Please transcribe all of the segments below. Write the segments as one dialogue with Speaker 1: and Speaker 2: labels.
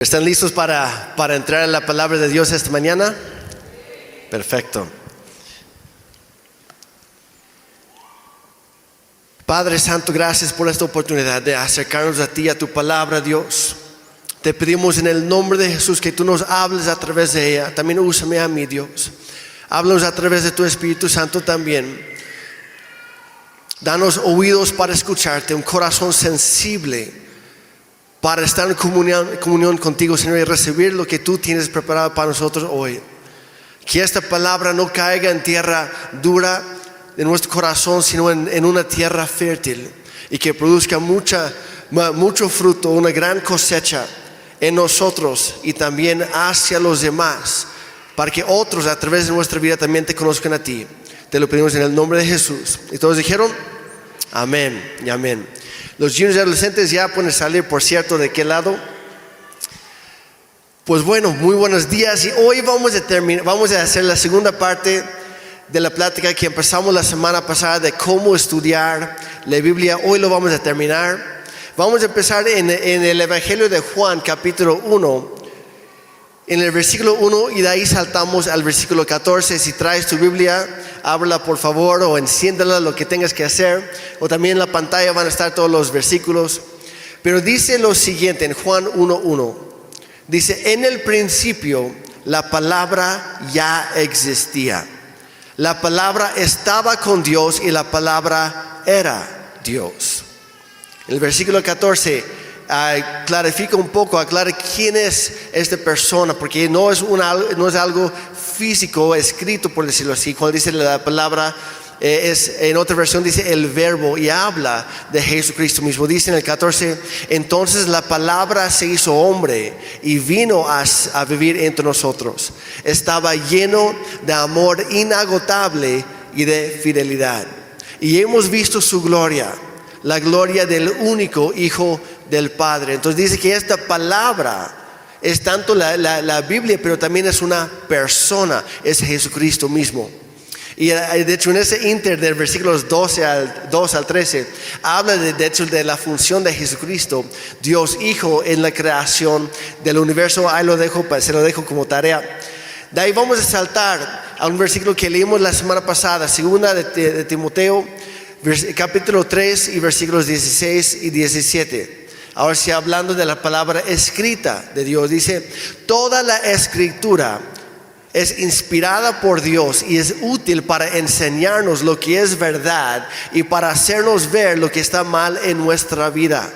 Speaker 1: ¿Están listos para entrar en la palabra de Dios esta mañana? Perfecto. Padre Santo, gracias por esta oportunidad de acercarnos a ti, a tu palabra, Dios. Te pedimos en el nombre de Jesús que tú nos hables a través de ella. También úsame a mí, Dios. Háblanos a través de tu Espíritu Santo también. Danos oídos para escucharte, un corazón sensible para estar en comunión contigo, Señor, y recibir lo que tú tienes preparado para nosotros hoy. Que esta palabra no caiga en tierra dura de nuestro corazón, sino en una tierra fértil, y que produzca mucho fruto, una gran cosecha en nosotros y también hacia los demás, para que otros a través de nuestra vida también te conozcan a ti. Te lo pedimos en el nombre de Jesús. Y todos dijeron amén y amén. Los niños y adolescentes ya pueden salir, por cierto, ¿de qué lado? Pues bueno, muy buenos días. Y hoy vamos a hacer la segunda parte de la plática que empezamos la semana pasada de cómo estudiar la Biblia. Hoy lo vamos a terminar. Vamos a empezar en el Evangelio de Juan, capítulo 1. En el versículo 1, y de ahí saltamos al versículo 14. Si traes tu Biblia, ábrela por favor, o enciéndela, lo que tengas que hacer, o también en la pantalla van a estar todos los versículos. Pero dice lo siguiente en Juan 1:1. Dice: en el principio la palabra ya existía. La palabra estaba con Dios y la palabra era Dios. El versículo 14 clarifica un poco, aclara quién es esta persona, porque no es algo físico escrito, por decirlo así. Cuando dice la palabra, en otra versión dice el verbo, y habla de Jesucristo mismo. Dice en el 14: entonces la palabra se hizo hombre y vino a vivir entre nosotros. Estaba lleno de amor inagotable y de fidelidad, y hemos visto su gloria, la gloria del único Hijo del Padre. Entonces dice que esta palabra es tanto la Biblia, pero también es una persona, es Jesucristo mismo. Y de hecho en ese inter del versículos 2 al 13 habla de hecho de la función de Jesucristo, Dios Hijo, en la creación del universo. Ahí se lo dejo como tarea. De ahí vamos a saltar a un versículo que leímos la semana pasada, segunda de Timoteo, capítulo 3 y versículos 16 y 17. Ahora sí, hablando de la palabra escrita de Dios, dice: toda la escritura es inspirada por Dios y es útil para enseñarnos lo que es verdad y para hacernos ver lo que está mal en nuestra vida.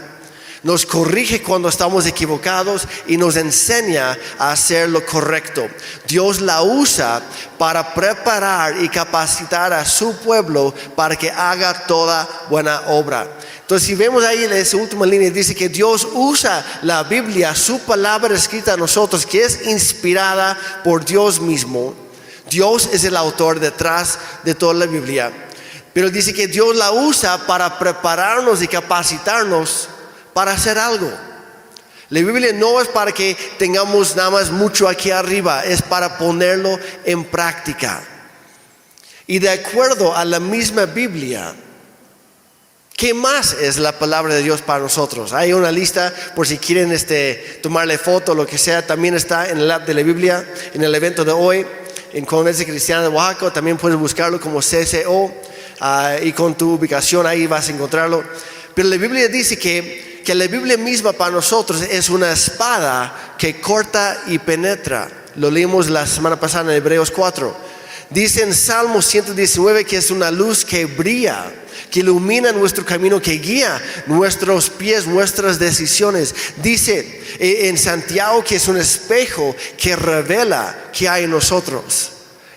Speaker 1: Nos corrige cuando estamos equivocados y nos enseña a hacer lo correcto. Dios la usa para preparar y capacitar a su pueblo para que haga toda buena obra. Entonces, si vemos ahí en esa última línea, dice que Dios usa la Biblia, su palabra escrita a nosotros, que es inspirada por Dios mismo. Dios es el autor detrás de toda la Biblia. Pero dice que Dios la usa para prepararnos y capacitarnos para hacer algo. La Biblia no es para que tengamos nada más mucho aquí arriba, es para ponerlo en práctica. Y de acuerdo a la misma Biblia, ¿qué más es la palabra de Dios para nosotros? Hay una lista por si quieren tomarle foto o lo que sea. También está en el app de la Biblia, en el evento de hoy, en Convención Cristiana de Oaxaca. También puedes buscarlo como CCO, y con tu ubicación ahí vas a encontrarlo. Pero la Biblia dice que la Biblia misma para nosotros es una espada que corta y penetra. Lo leímos la semana pasada en Hebreos 4. Dice en Salmo 119 que es una luz que brilla, que ilumina nuestro camino, que guía nuestros pies, nuestras decisiones. Dice en Santiago que es un espejo que revela qué hay en nosotros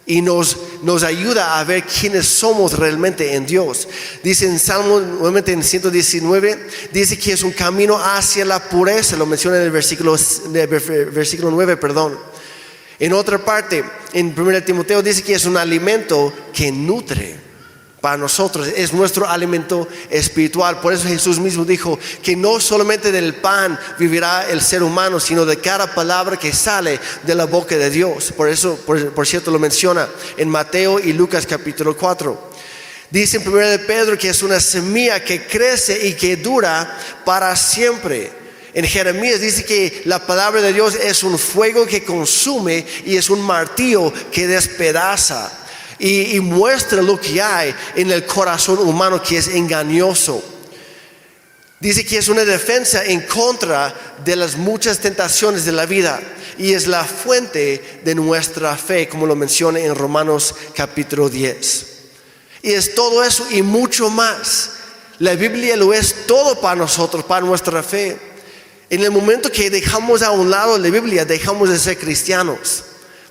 Speaker 1: y nos ayuda a ver quiénes somos realmente en Dios. Dice en Salmo, nuevamente en 119, dice que es un camino hacia la pureza. Lo menciona en el versículo 9, perdón. En otra parte, en 1 Timoteo dice que es un alimento que nutre para nosotros, es nuestro alimento espiritual. Por eso Jesús mismo dijo que no solamente del pan vivirá el ser humano, sino de cada palabra que sale de la boca de Dios. Por eso, por cierto, lo menciona en Mateo y Lucas capítulo 4. Dice en 1 de Pedro que es una semilla que crece y que dura para siempre. En Jeremías dice que la palabra de Dios es un fuego que consume y es un martillo que despedaza y muestra lo que hay en el corazón humano, que es engañoso. Dice que es una defensa en contra de las muchas tentaciones de la vida y es la fuente de nuestra fe, como lo menciona en Romanos capítulo 10. Y es todo eso y mucho más. La Biblia lo es todo para nosotros, para nuestra fe. En el momento que dejamos a un lado la Biblia, dejamos de ser cristianos,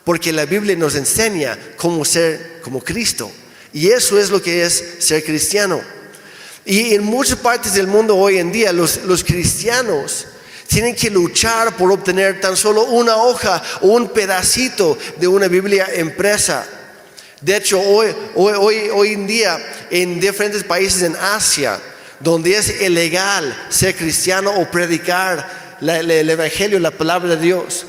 Speaker 1: porque la Biblia nos enseña cómo ser como Cristo, y eso es lo que es ser cristiano. Y en muchas partes del mundo hoy en día los cristianos tienen que luchar por obtener tan solo una hoja o un pedacito de una Biblia impresa. De hecho, hoy en día en diferentes países en Asia, donde es ilegal ser cristiano o predicar el evangelio, la palabra de Dios,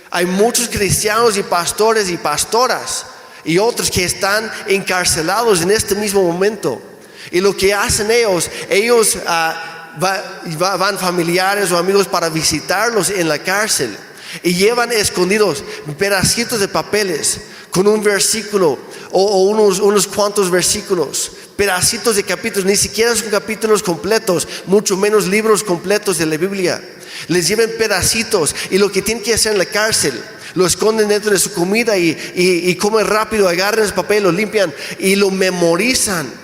Speaker 1: hay muchos cristianos y pastores y pastoras y otros que están encarcelados en este mismo momento. Y lo que hacen ellos van familiares o amigos para visitarlos en la cárcel y llevan escondidos pedacitos de papeles con un versículo o unos cuantos versículos, pedacitos de capítulos, ni siquiera son capítulos completos, mucho menos libros completos de la Biblia. Les llevan pedacitos y lo que tienen que hacer en la cárcel, lo esconden dentro de su comida y comen rápido, agarran el papel, lo limpian y lo memorizan.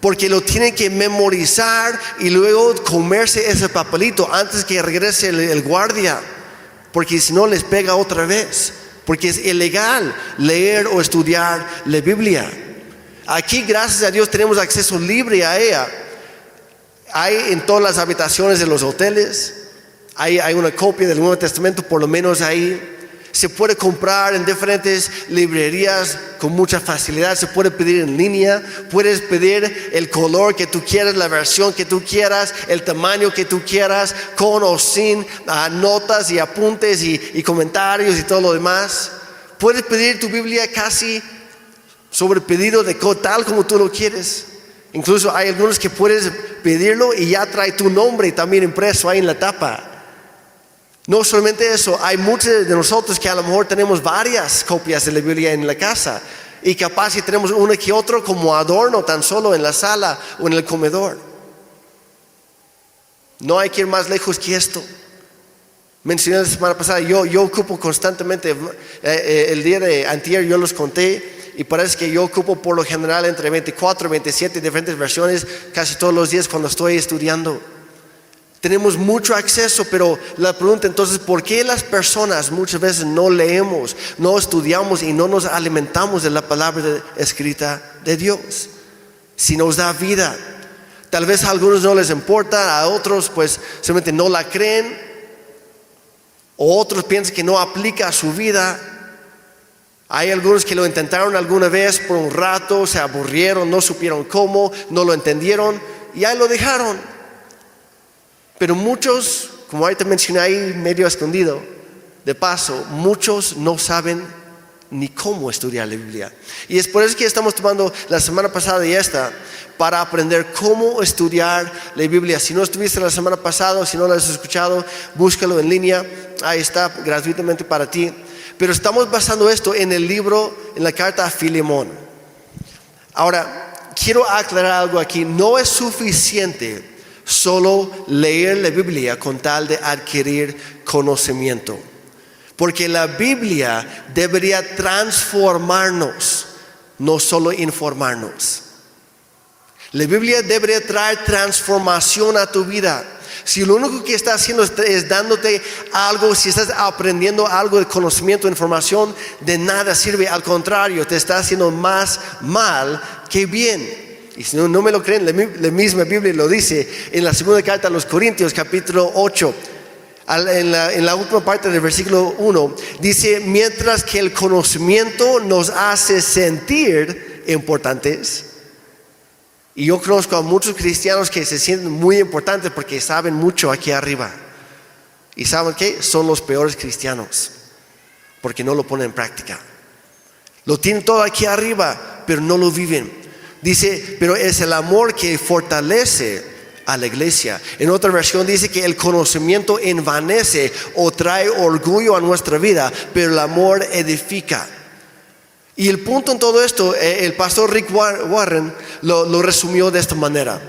Speaker 1: Porque lo tienen que memorizar y luego comerse ese papelito antes que regrese el guardia, porque si no les pega otra vez, porque es ilegal leer o estudiar la Biblia. Aquí, gracias a Dios, tenemos acceso libre a ella. Hay en todas las habitaciones de los hoteles, hay una copia del Nuevo Testamento, por lo menos ahí. Se puede comprar en diferentes librerías con mucha facilidad. Se puede pedir en línea. Puedes pedir el color que tú quieras, la versión que tú quieras, el tamaño que tú quieras, con o sin notas y apuntes y comentarios y todo lo demás. Puedes pedir tu Biblia casi sobre pedido de tal como tú lo quieres. Incluso hay algunos que puedes pedirlo y ya trae tu nombre también impreso ahí en la tapa. No solamente eso, hay muchos de nosotros que a lo mejor tenemos varias copias de la Biblia en la casa y capaz si tenemos una que otra como adorno tan solo en la sala o en el comedor. No hay que ir más lejos que esto. Mencioné la semana pasada, yo ocupo constantemente, el día de antier yo los conté y parece que yo ocupo por lo general entre 24 y 27 diferentes versiones casi todos los días cuando estoy estudiando. Tenemos mucho acceso, pero la pregunta entonces, ¿por qué las personas muchas veces no leemos, no estudiamos y no nos alimentamos de la palabra escrita de Dios? Si nos da vida. Tal vez a algunos no les importa, a otros pues simplemente no la creen, o otros piensan que no aplica a su vida. Hay algunos que lo intentaron alguna vez por un rato, se aburrieron, no supieron cómo, no lo entendieron y ahí lo dejaron. Pero muchos, como ahorita mencioné ahí medio escondido, de paso, muchos no saben ni cómo estudiar la Biblia. Y es por eso que estamos tomando la semana pasada y esta para aprender cómo estudiar la Biblia. Si no estuviste la semana pasada, si no lo has escuchado, búscalo en línea, ahí está gratuitamente para ti. Pero estamos basando esto en el libro, en la carta a Filemón. Ahora, quiero aclarar algo aquí, no es suficiente solo leer la Biblia con tal de adquirir conocimiento, porque la Biblia debería transformarnos, no solo informarnos. La Biblia debería traer transformación a tu vida. Si lo único que está haciendo es dándote algo, si estás aprendiendo algo de conocimiento, información, de nada sirve. Al contrario, te está haciendo más mal que bien. Y si no me lo creen, la misma Biblia lo dice en la segunda carta a los Corintios, capítulo 8, en la última parte del versículo 1, dice: mientras que el conocimiento nos hace sentir importantes. Y yo conozco a muchos cristianos que se sienten muy importantes porque saben mucho aquí arriba. ¿Y saben qué? Son los peores cristianos, porque no lo ponen en práctica. Lo tienen todo aquí arriba, pero no lo viven. Dice, pero es el amor que fortalece a la iglesia. En otra versión dice que el conocimiento envanece o trae orgullo a nuestra vida, pero el amor edifica. Y el punto en todo esto, el pastor Rick Warren lo resumió de esta manera.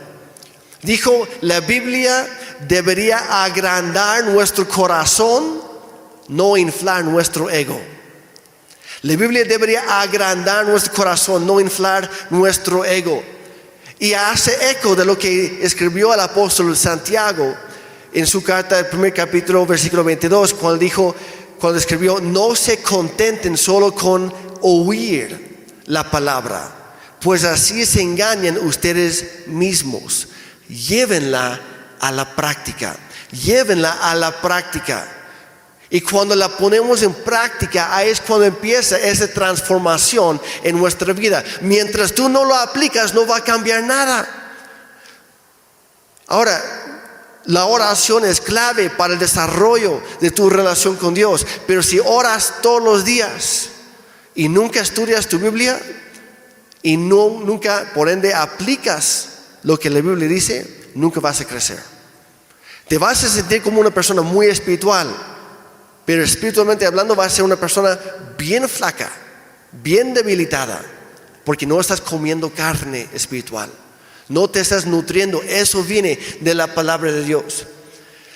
Speaker 1: Dijo, la Biblia debería agrandar nuestro corazón, no inflar nuestro ego. La Biblia debería agrandar nuestro corazón, no inflar nuestro ego. Y hace eco de lo que escribió el apóstol Santiago en su carta, el primer capítulo, versículo 22, cuando escribió, no se contenten solo con oír la palabra, pues así se engañan ustedes mismos. Llévenla a la práctica. Llévenla a la práctica. Y cuando la ponemos en práctica, ahí es cuando empieza esa transformación en nuestra vida. Mientras tú no lo aplicas, no va a cambiar nada. Ahora, la oración es clave para el desarrollo de tu relación con Dios. Pero si oras todos los días y nunca estudias tu Biblia y nunca, por ende, aplicas lo que la Biblia dice, nunca vas a crecer. Te vas a sentir como una persona muy espiritual, pero espiritualmente hablando vas a ser una persona bien flaca, bien debilitada, porque no estás comiendo carne espiritual, no te estás nutriendo. Eso viene de la palabra de Dios.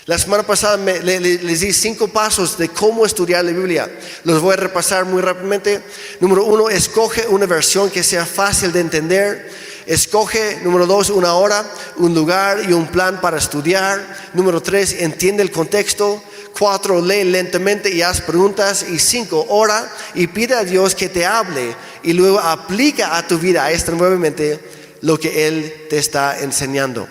Speaker 1: La semana pasada les di 5 pasos de cómo estudiar la Biblia. Los voy a repasar muy rápidamente. Número 1, escoge una versión que sea fácil de entender. Escoge, número 2, una hora, un lugar y un plan para estudiar. Número 3, entiende el contexto. 4, lee lentamente y haz preguntas. Y 5, ora y pide a Dios que te hable y luego aplica a tu vida nuevamente lo que Él te está enseñando.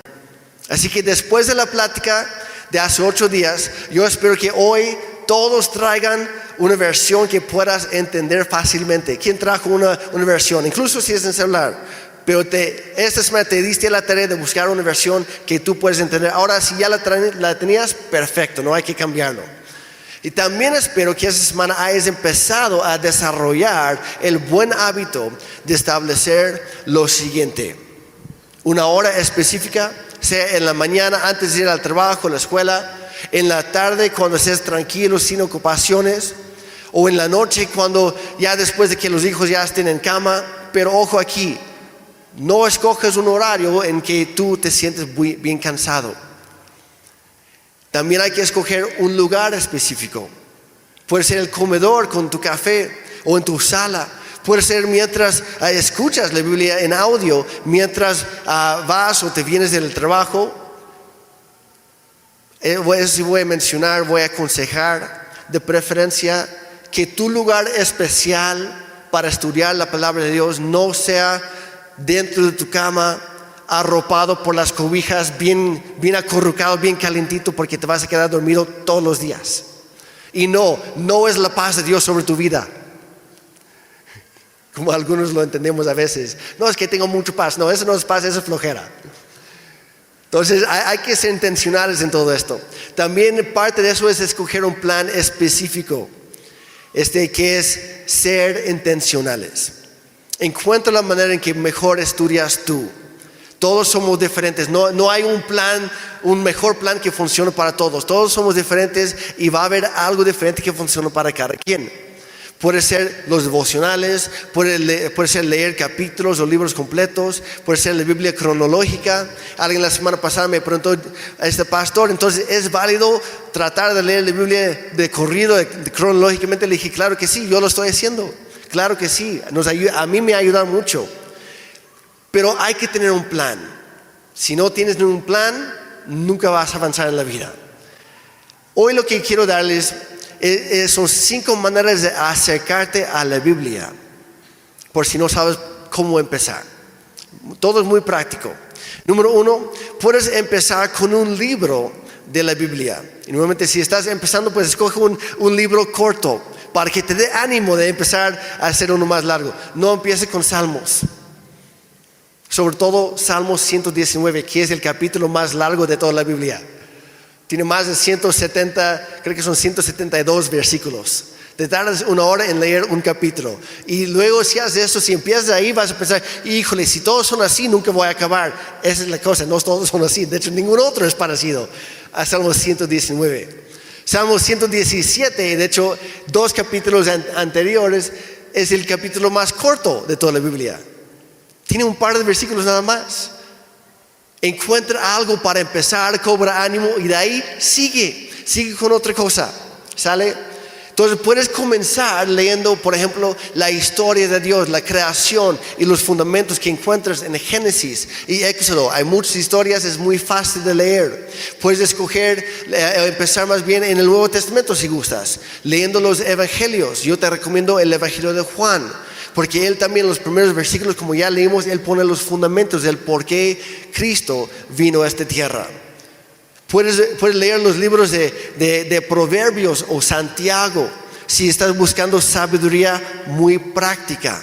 Speaker 1: Así que después de la plática de hace 8 días, yo espero que hoy todos traigan una versión que puedas entender fácilmente. ¿Quién trajo una versión? Incluso si es en celular. Pero esta semana te diste la tarea de buscar una versión que tú puedes entender. Ahora, si ya la tenías, perfecto, no hay que cambiarlo. Y también espero que esta semana hayas empezado a desarrollar el buen hábito de establecer lo siguiente: una hora específica, sea en la mañana antes de ir al trabajo, a la escuela, en la tarde cuando estés tranquilo, sin ocupaciones, o en la noche cuando ya después de que los hijos ya estén en cama. Pero ojo aquí, no escoges un horario en que tú te sientes bien cansado. También hay que escoger un lugar específico. Puede ser el comedor con tu café o en tu sala. Puede ser mientras escuchas la Biblia en audio, mientras vas o te vienes del trabajo. Voy a mencionar, voy a aconsejar de preferencia que tu lugar especial para estudiar la palabra de Dios no sea dentro de tu cama, arropado por las cobijas, bien acurrucado, bien calentito, porque te vas a quedar dormido todos los días. Y no es la paz de Dios sobre tu vida, como algunos lo entendemos a veces. No, es que tengo mucha paz. No, eso no es paz, eso es flojera. Entonces hay que ser intencionales en todo esto. También parte de eso es escoger un plan específico, que es ser intencionales. Encuentra la manera en que mejor estudias tú. Todos somos diferentes. No hay un mejor plan que funcione para todos. Todos somos diferentes y va a haber algo diferente que funcione para cada quien. Puede ser los devocionales, puede ser leer capítulos o libros completos, puede ser la Biblia cronológica. Alguien la semana pasada me preguntó a este pastor, entonces ¿es válido tratar de leer la Biblia de corrido, cronológicamente? Le dije, claro que sí, yo lo estoy haciendo. Claro que sí, a mí me ha ayudado mucho. Pero hay que tener un plan. Si no tienes ningún plan, nunca vas a avanzar en la vida. Hoy lo que quiero darles son 5 maneras de acercarte a la Biblia, por si no sabes cómo empezar. Todo es muy práctico. Número 1, puedes empezar con un libro de la Biblia. Y nuevamente, si estás empezando, pues escoge un libro corto para que te dé ánimo de empezar a hacer uno más largo. No empieces con Salmos. Sobre todo Salmos 119, que es el capítulo más largo de toda la Biblia. Tiene más de 170, creo que son 172 versículos. Te tardas 1 hora en leer un capítulo. Y luego si haces eso, si empiezas ahí, vas a pensar, híjole, si todos son así, nunca voy a acabar. Esa es la cosa, no todos son así. De hecho, ningún otro es parecido a Salmo 119. Salmo 117, de hecho, 2 capítulos anteriores, es el capítulo más corto de toda la Biblia. Tiene un par de versículos nada más. Encuentra algo para empezar, cobra ánimo y de ahí sigue con otra cosa. ¿Sale? Entonces puedes comenzar leyendo, por ejemplo, la historia de Dios, la creación y los fundamentos que encuentras en Génesis y Éxodo. Hay muchas historias, es muy fácil de leer. Puedes escoger, empezar más bien en el Nuevo Testamento si gustas, leyendo los evangelios. Yo te recomiendo el Evangelio de Juan, porque él también en los primeros versículos, como ya leímos, él pone los fundamentos del por qué Cristo vino a esta tierra. Puedes leer los libros de Proverbios o Santiago si estás buscando sabiduría muy práctica.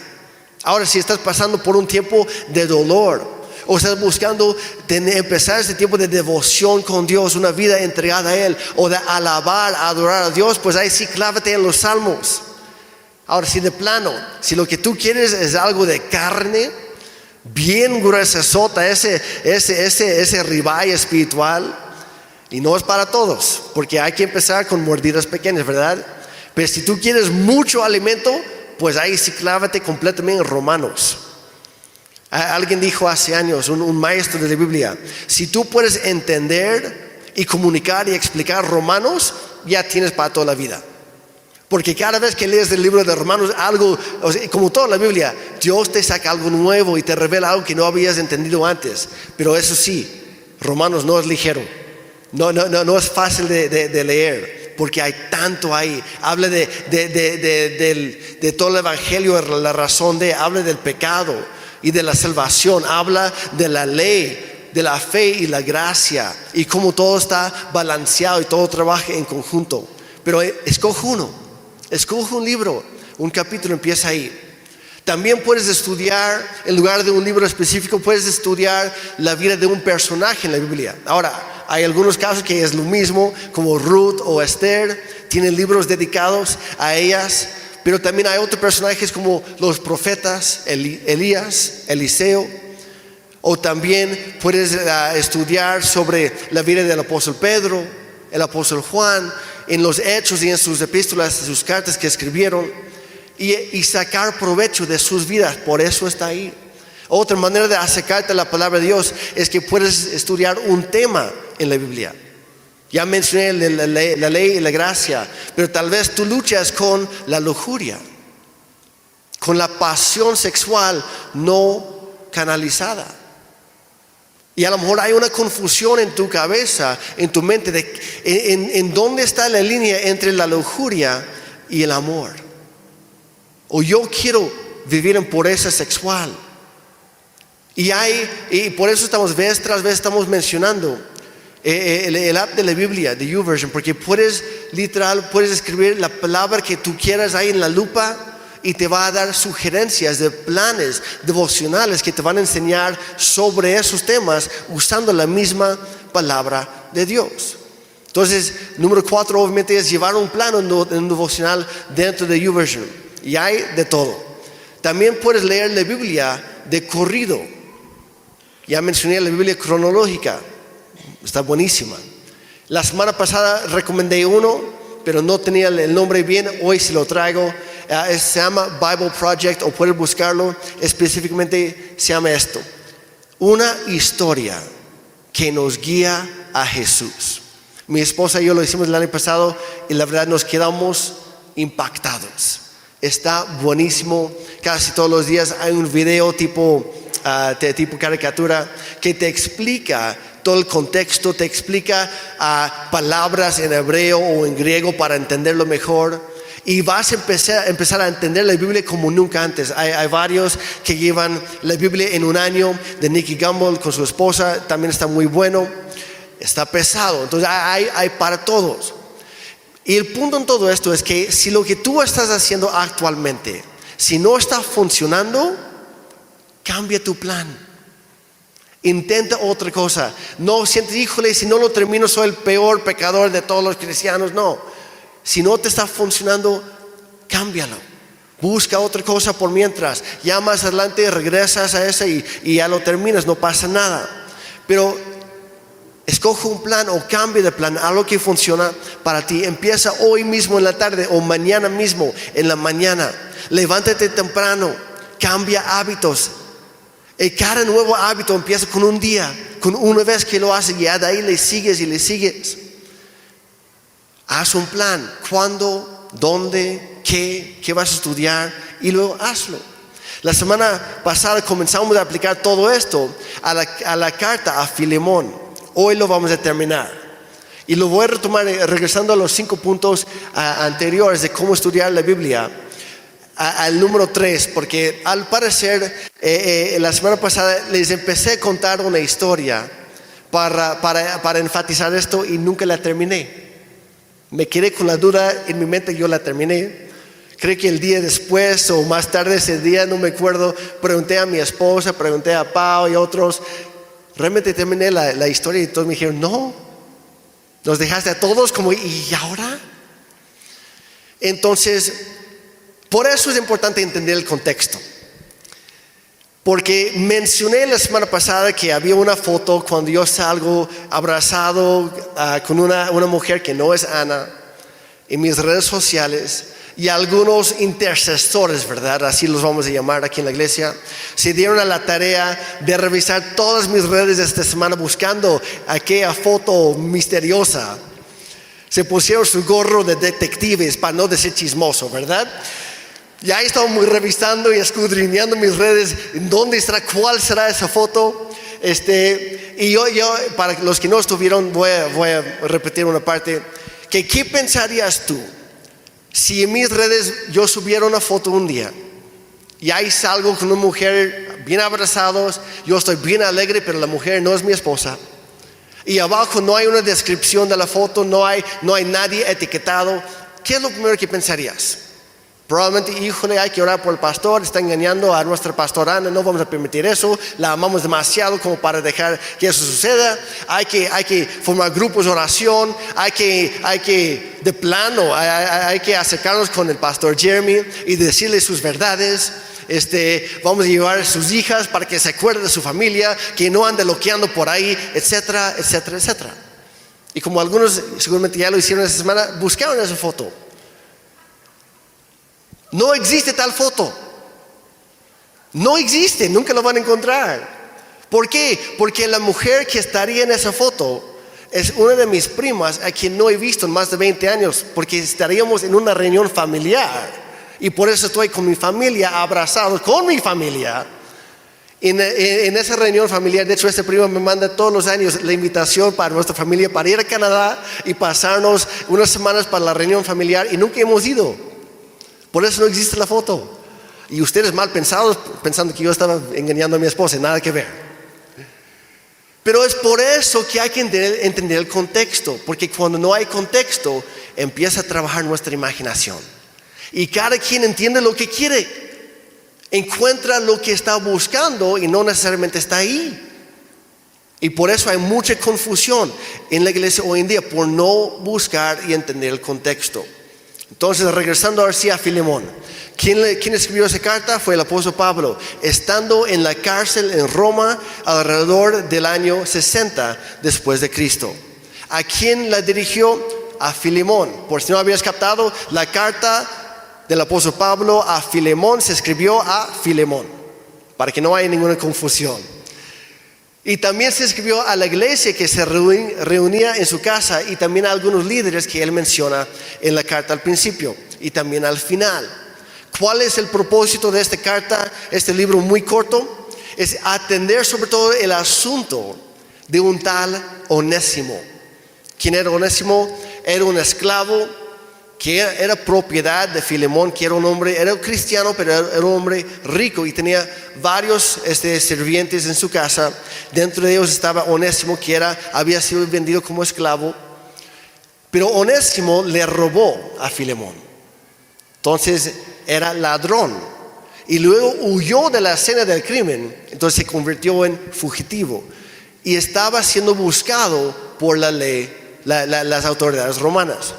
Speaker 1: Ahora, si estás pasando por un tiempo de dolor o estás buscando empezar ese tiempo de devoción con Dios, una vida entregada a Él, o de alabar, adorar a Dios, pues ahí sí clávate en los salmos. Ahora, si de plano, si lo que tú quieres es algo de carne, bien gruesa sota, ese ribeye espiritual. Y no es para todos, porque hay que empezar con mordidas pequeñas, ¿verdad? Pero si tú quieres mucho alimento, pues ahí sí clávate completamente en Romanos. Alguien dijo hace años, un maestro de la Biblia, si tú puedes entender y comunicar y explicar Romanos, ya tienes para toda la vida. Porque cada vez que lees el libro de Romanos, algo, como toda la Biblia, Dios te saca algo nuevo y te revela algo que no habías entendido antes. Pero eso sí, Romanos no es ligero. No es fácil de leer, porque hay tanto ahí. Habla de todo el evangelio, la razón habla del pecado y de la salvación, habla de la ley, de la fe y la gracia, y cómo todo está balanceado y todo trabaja en conjunto. Pero escoge un libro, un capítulo, empieza ahí. También puedes estudiar, en lugar de un libro específico, puedes estudiar la vida de un personaje en la Biblia. Ahora, hay algunos casos que es lo mismo, como Ruth o Esther, tienen libros dedicados a ellas, pero también hay otros personajes como los profetas, Elías, Eliseo, o también puedes estudiar sobre la vida del apóstol Pedro, el apóstol Juan, en los hechos y en sus epístolas, sus cartas que escribieron, y sacar provecho de sus vidas. Por eso está ahí. Otra manera de acercarte a la palabra de Dios es que puedes estudiar un tema en la Biblia. Ya mencioné la ley y la gracia, pero tal vez tú luchas con la lujuria, con la pasión sexual no canalizada. Y a lo mejor hay una confusión en tu cabeza, en tu mente, en dónde está la línea entre la lujuria y el amor. O yo quiero vivir en pureza sexual. Y por eso estamos vez tras vez estamos mencionando el app de la Biblia, de YouVersion, porque puedes escribir la palabra que tú quieras ahí en la lupa y te va a dar sugerencias de planes devocionales que te van a enseñar sobre esos temas usando la misma palabra de Dios. Entonces, número 4 obviamente es llevar un plano en un devocional dentro de YouVersion, y hay de todo. También puedes leer la Biblia de corrido. Ya mencioné la Biblia cronológica, está buenísima. La semana pasada recomendé uno, pero no tenía el nombre bien. Hoy se lo traigo. Se llama Bible Project, o puedes buscarlo. Específicamente se llama esto: una historia que nos guía a Jesús. Mi esposa y yo lo hicimos el año pasado y la verdad nos quedamos impactados. Está buenísimo. Casi todos los días hay un video tipo caricatura que te explica todo el contexto, te explica palabras en hebreo o en griego para entenderlo mejor, y vas a empezar a entender la Biblia como nunca antes. Hay varios que llevan la Biblia en un año, de Nicky Gumbel con su esposa, también está muy bueno. Está pesado, entonces hay para todos. Y el punto en todo esto es que si lo que tú estás haciendo actualmente, si no está funcionando, cambia tu plan. Intenta otra cosa. No sientes, híjole, si no lo termino soy el peor pecador de todos los cristianos. No, si no te está funcionando, cámbialo. Busca otra cosa por mientras. Ya más adelante regresas a esa y ya lo terminas, no pasa nada. Pero escoge un plan o cambia de plan, algo que funciona para ti. Empieza hoy mismo en la tarde o mañana mismo en la mañana. Levántate temprano, cambia hábitos. Y cada nuevo hábito empieza con un día, con una vez que lo haces, y ya de ahí le sigues y le sigues. Haz un plan, cuándo, dónde, qué vas a estudiar, y luego hazlo. La semana pasada comenzamos a aplicar todo esto a la carta a Filemón. Hoy lo vamos a terminar. Y lo voy a retomar regresando a los 5 puntos anteriores de cómo estudiar la Biblia. Al número 3, porque al parecer la semana pasada les empecé a contar una historia para enfatizar esto y nunca la terminé. Me quedé con la duda en mi mente, yo la terminé. Creo que el día después o más tarde ese día, no me acuerdo, pregunté a mi esposa, pregunté a Pau y otros. Realmente terminé la historia y todos me dijeron, no, nos dejaste a todos como, ¿y ahora? Entonces, por eso es importante entender el contexto. Porque mencioné la semana pasada que había una foto cuando yo salgo abrazado con una mujer que no es Ana en mis redes sociales. Y algunos intercesores, ¿verdad? Así los vamos a llamar aquí en la iglesia, se dieron a la tarea de revisar todas mis redes esta semana buscando aquella foto misteriosa. Se pusieron su gorro de detectives para no decir chismoso, ¿verdad? Ya estamos revisando y escudriñando mis redes. ¿Dónde estará? ¿Cuál será esa foto? Y yo, para los que no estuvieron, voy a repetir una parte. ¿Qué pensarías tú? Si en mis redes yo subiera una foto un día y ahí salgo con una mujer bien abrazados, yo estoy bien alegre, pero la mujer no es mi esposa, y abajo no hay una descripción de la foto, no hay nadie etiquetado, ¿qué es lo primero que pensarías? Probablemente, híjole, hay que orar por el pastor, está engañando a nuestra pastora Ana, no vamos a permitir eso, la amamos demasiado como para dejar que eso suceda. Hay que formar grupos de oración, hay que de plano, hay que acercarnos con el pastor Jeremy y decirle sus verdades. Vamos a llevar a sus hijas para que se acuerde de su familia, que no ande loqueando por ahí, etcétera, etcétera, etcétera. Y como algunos seguramente ya lo hicieron esta semana, buscaron esa foto. No existe tal foto. No existe, nunca lo van a encontrar. ¿Por qué? Porque la mujer que estaría en esa foto es una de mis primas a quien no he visto en más de 20 años, porque estaríamos en una reunión familiar. Y por eso estoy con mi familia, abrazado con mi familia. En esa reunión familiar, de hecho, este primo me manda todos los años la invitación para nuestra familia para ir a Canadá y pasarnos unas semanas para la reunión familiar, y nunca hemos ido. Por eso no existe la foto. Y ustedes mal pensados, pensando que yo estaba engañando a mi esposa, nada que ver. Pero es por eso que hay que entender el contexto, porque cuando no hay contexto, empieza a trabajar nuestra imaginación. Y cada quien entiende lo que quiere, encuentra lo que está buscando y no necesariamente está ahí. Y por eso hay mucha confusión en la iglesia hoy en día, por no buscar y entender el contexto. Entonces, regresando ahora sí a Filemón. ¿Quién escribió esa carta? Fue el apóstol Pablo, estando en la cárcel en Roma alrededor del año 60 después de Cristo. ¿A quién la dirigió? A Filemón. Por si no habías captado, la carta del apóstol Pablo a Filemón se escribió a Filemón, para que no haya ninguna confusión. Y también se escribió a la iglesia que se reunía en su casa, y también a algunos líderes que él menciona en la carta al principio y también al final. ¿Cuál es el propósito de esta carta, este libro muy corto? Es atender sobre todo el asunto de un tal Onésimo. ¿Quién era Onésimo? Era un esclavo que era propiedad de Filemón, que era un hombre, era cristiano, pero era un hombre rico y tenía varios sirvientes en su casa. Dentro de ellos estaba Onésimo, que había sido vendido como esclavo. Pero Onésimo le robó a Filemón. Entonces era ladrón. Y luego huyó de la escena del crimen. Entonces se convirtió en fugitivo. Y estaba siendo buscado por la ley, las autoridades romanas.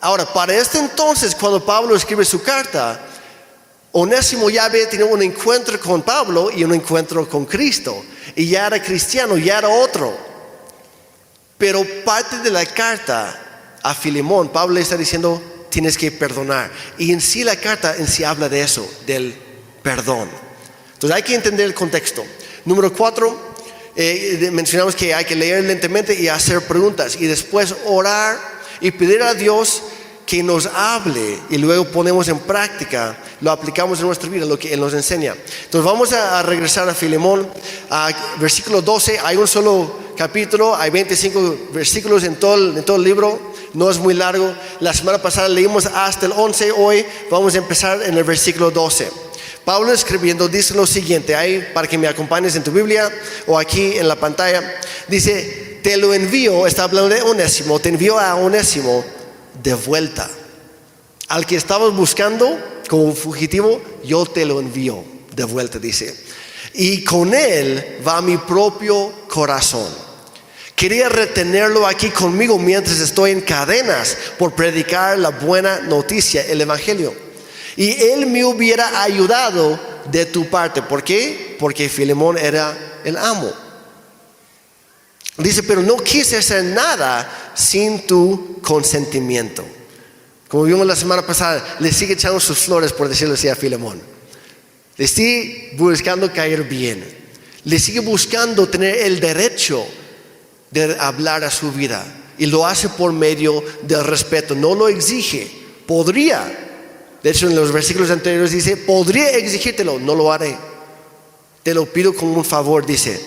Speaker 1: Ahora, para este entonces, cuando Pablo escribe su carta, Onésimo ya había tenido un encuentro con Pablo y un encuentro con Cristo. Y ya era cristiano, ya era otro. Pero parte de la carta a Filemón, Pablo le está diciendo, tienes que perdonar. Y en sí la carta en sí habla de eso, del perdón. Entonces hay que entender el contexto. Número 4, mencionamos que hay que leer lentamente y hacer preguntas. Y después orar y pedir a Dios que nos hable. Y luego ponemos en práctica, lo aplicamos en nuestra vida, lo que Él nos enseña. Entonces vamos a regresar a Filemón, a versículo 12. Hay un solo capítulo, hay 25 versículos en todo el libro. No es muy largo. La semana pasada leímos hasta el 11. Hoy vamos a empezar en el versículo 12. Pablo escribiendo dice lo siguiente, ahí para que me acompañes en tu Biblia o aquí en la pantalla. Dice, te lo envío, está hablando de Onésimo, te envío a Onésimo de vuelta. Al que estabas buscando como fugitivo, yo te lo envío de vuelta, dice. Y con él va mi propio corazón. Quería retenerlo aquí conmigo mientras estoy en cadenas por predicar la buena noticia, el evangelio. Y él me hubiera ayudado de tu parte. ¿Por qué? Porque Filemón era el amo. Dice, pero no quise hacer nada sin tu consentimiento. Como vimos la semana pasada, le sigue echando sus flores, por decirlo así, a Filemón. Le sigue buscando caer bien. Le sigue buscando tener el derecho de hablar a su vida. Y lo hace por medio del respeto. No lo exige. Podría. De hecho, en los versículos anteriores dice, podría exigírtelo, no lo haré. Te lo pido como un favor, dice.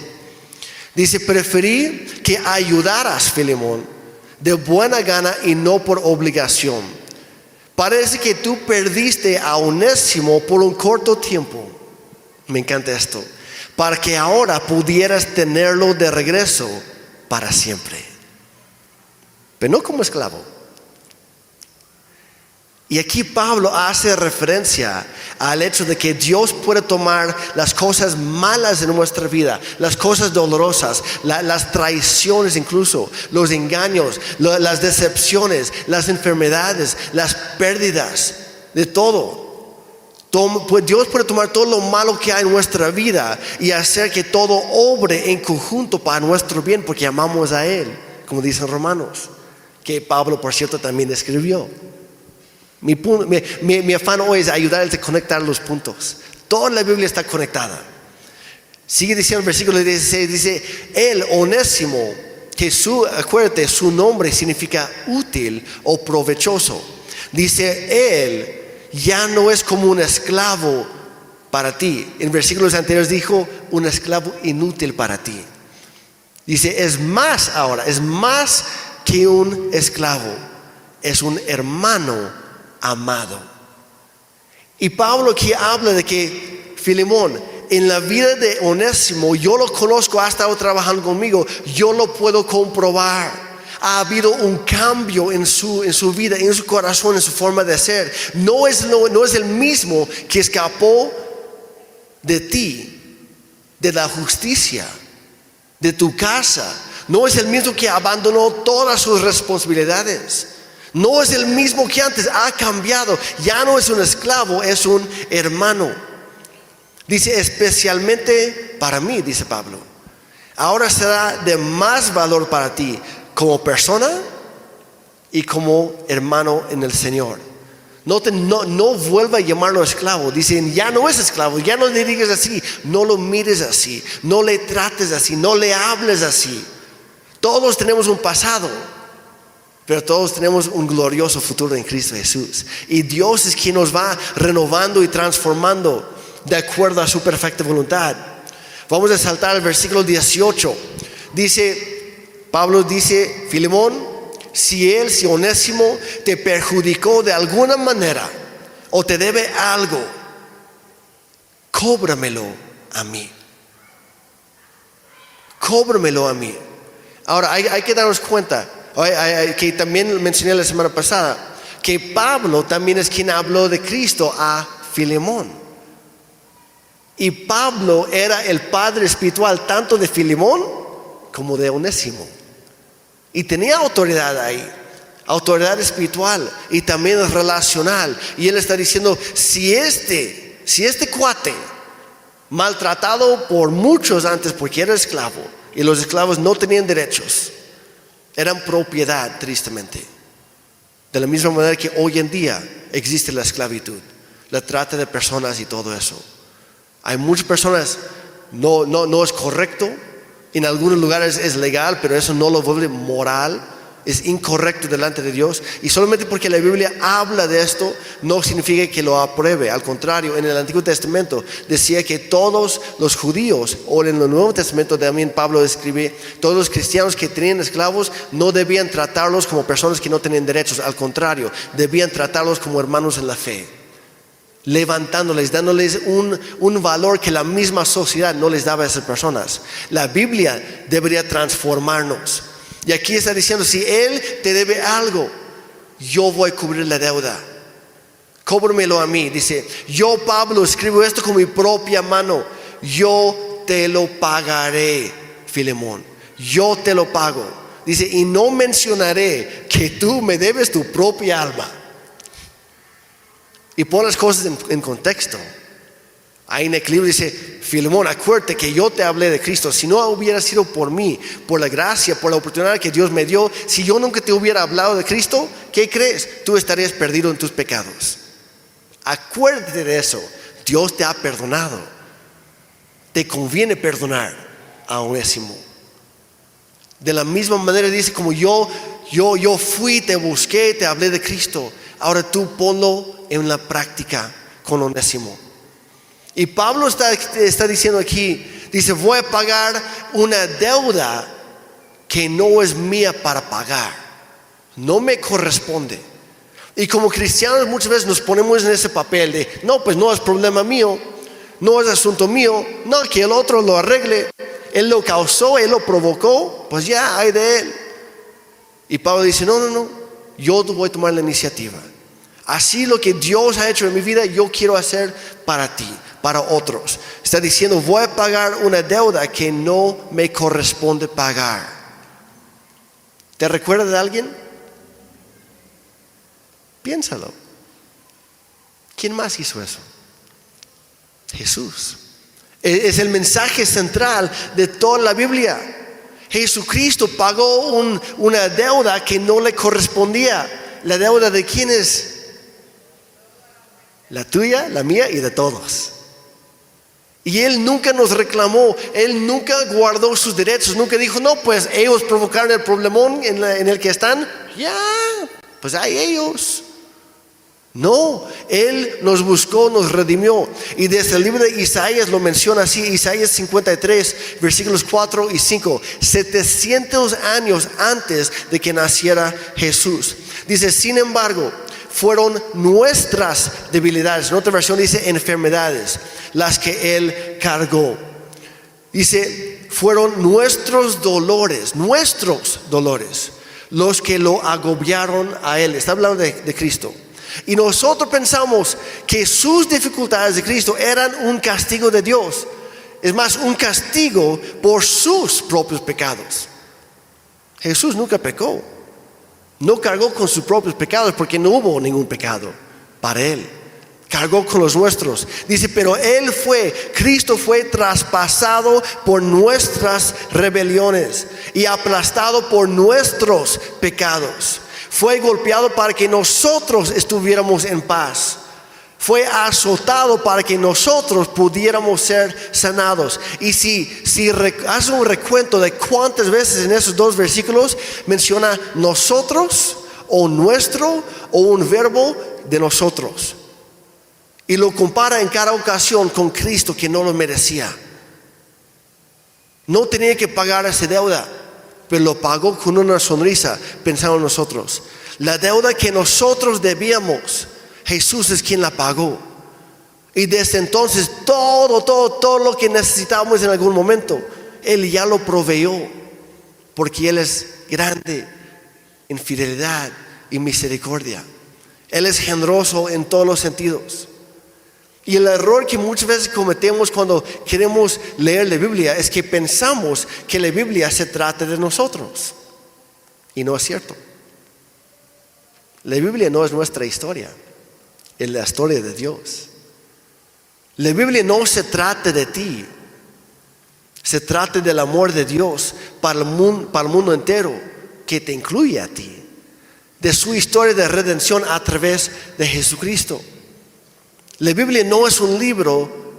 Speaker 1: Dice, preferí que ayudaras, Filemón, de buena gana y no por obligación. Parece que tú perdiste a Onésimo por un corto tiempo. Me encanta esto. Para que ahora pudieras tenerlo de regreso para siempre. Pero no como esclavo. Y aquí Pablo hace referencia al hecho de que Dios puede tomar las cosas malas de nuestra vida, las cosas dolorosas, las traiciones incluso, los engaños, las decepciones, las enfermedades, las pérdidas, de todo. Pues Dios puede tomar todo lo malo que hay en nuestra vida y hacer que todo obre en conjunto para nuestro bien, porque amamos a Él, como dicen Romanos, que Pablo, por cierto, también escribió. Mi afán hoy es ayudarte a conectar los puntos. Toda la Biblia está conectada. Sigue diciendo el versículo 16, dice, él, Onésimo, que acuérdate, su nombre significa útil o provechoso. Dice, él ya no es como un esclavo para ti. En versículos anteriores dijo, un esclavo inútil para ti. Dice, es más ahora, es más que un esclavo, es un hermano amado. Y Pablo aquí habla de que Filemón, en la vida de Onésimo, yo lo conozco, ha estado trabajando conmigo, yo lo puedo comprobar. Ha habido un cambio en su vida, en su corazón, en su forma de ser. No es el mismo que escapó de ti, de la justicia, de tu casa. No es el mismo que abandonó todas sus responsabilidades. No es el mismo que antes, ha cambiado. Ya no es un esclavo, es un hermano. Dice, especialmente para mí, dice Pablo. Ahora será de más valor para ti como persona y como hermano en el Señor. No vuelva a llamarlo esclavo. Dicen, ya no es esclavo, ya no le digas así, no lo mires así, no le trates así, no le hables así. Todos tenemos un pasado, pero todos tenemos un glorioso futuro en Cristo Jesús. Y Dios es quien nos va renovando y transformando de acuerdo a su perfecta voluntad. Vamos a saltar al versículo 18. Pablo dice, Filemón, si Onésimo te perjudicó de alguna manera o te debe algo, cóbramelo a mí. Cóbramelo a mí. Ahora hay que darnos cuenta, que también mencioné la semana pasada, que Pablo también es quien habló de Cristo a Filemón. Y Pablo era el padre espiritual tanto de Filemón como de Onésimo. Y tenía autoridad ahí. autoridad espiritual y también relacional. Y él está diciendo, si este cuate, maltratado por muchos antes porque era esclavo, y los esclavos no tenían derechos, eran propiedad, tristemente. De la misma manera que hoy en día existe la esclavitud, la trata de personas y todo eso. Hay muchas personas, no es correcto, en algunos lugares es legal, pero eso no lo vuelve moral, es incorrecto delante de Dios. Y solamente porque la Biblia habla de esto, no significa que lo apruebe. Al contrario, en el Antiguo Testamento decía que todos los judíos, o en el Nuevo Testamento también Pablo escribe, todos los cristianos que tenían esclavos no debían tratarlos como personas que no tenían derechos. Al contrario, debían tratarlos como hermanos en la fe, levantándoles, dándoles un valor que la misma sociedad no les daba a esas personas. La Biblia debería transformarnos. Y aquí está diciendo, si Él te debe algo, yo voy a cubrir la deuda. Cóbramelo a mí. Dice, yo Pablo escribo esto con mi propia mano. Yo te lo pagaré, Filemón. Yo te lo pago. Dice, y no mencionaré que tú me debes tu propia alma. Y pon las cosas en contexto. Ahí en el libro dice, Filemón, acuérdate que yo te hablé de Cristo. Si no hubiera sido por mí, por la gracia, por la oportunidad que Dios me dio, si yo nunca te hubiera hablado de Cristo, ¿qué crees? Tú estarías perdido en tus pecados. Acuérdate de eso. Dios te ha perdonado. Te conviene perdonar a Onésimo. De la misma manera dice, como yo fui, te busqué, te hablé de Cristo, ahora tú ponlo en la práctica con Onésimo. Y Pablo está diciendo aquí, dice, voy a pagar una deuda que no es mía para pagar, no me corresponde. Y como cristianos muchas veces nos ponemos en ese papel de, no, pues no es problema mío, no es asunto mío, no, que el otro lo arregle, él lo causó, él lo provocó, pues ya hay de él. Y Pablo dice, no, yo voy a tomar la iniciativa. Así lo que Dios ha hecho en mi vida, yo quiero hacer para ti, para otros. Está diciendo, voy a pagar una deuda que no me corresponde pagar. ¿Te recuerda de alguien? Piénsalo. ¿Quién más hizo eso? Jesús. Es el mensaje central de toda la Biblia. Jesucristo pagó una deuda que no le correspondía. ¿La deuda de quién es? La tuya, la mía y de todos. Y Él nunca nos reclamó, Él nunca guardó sus derechos, nunca dijo, no, pues ellos provocaron el problemón en el que están, ya, pues hay ellos. No, Él nos buscó, nos redimió. Y desde el libro de Isaías lo menciona así, Isaías 53, versículos 4 y 5, 700 años antes de que naciera Jesús. Dice, sin embargo, fueron nuestras debilidades. En otra versión dice enfermedades, las que Él cargó. Dice, fueron nuestros dolores, los que lo agobiaron a Él. Está hablando de Cristo. Y nosotros pensamos que sus dificultades de Cristo eran un castigo de Dios. Es más, un castigo por sus propios pecados. Jesús nunca pecó. No cargó con sus propios pecados porque no hubo ningún pecado para Él. Cargó con los nuestros. Dice, pero Cristo fue traspasado por nuestras rebeliones y aplastado por nuestros pecados. Fue golpeado para que nosotros estuviéramos en paz. Fue azotado para que nosotros pudiéramos ser sanados. Y si hace un recuento de cuántas veces en esos dos versículos menciona nosotros o nuestro o un verbo de nosotros. Y lo compara en cada ocasión con Cristo que no lo merecía. No tenía que pagar esa deuda, pero lo pagó con una sonrisa pensando en nosotros. La deuda que nosotros debíamos, Jesús es quien la pagó. Y desde entonces todo lo que necesitábamos en algún momento, Él ya lo proveyó. Porque Él es grande en fidelidad y misericordia. Él es generoso en todos los sentidos. Y el error que muchas veces cometemos cuando queremos leer la Biblia es que pensamos que la Biblia se trata de nosotros. Y no es cierto. La Biblia no es nuestra historia, es la historia de Dios. La Biblia no se trata de ti, se trata del amor de Dios para el mundo entero, que te incluye a ti, de su historia de redención a través de Jesucristo. La Biblia no es un libro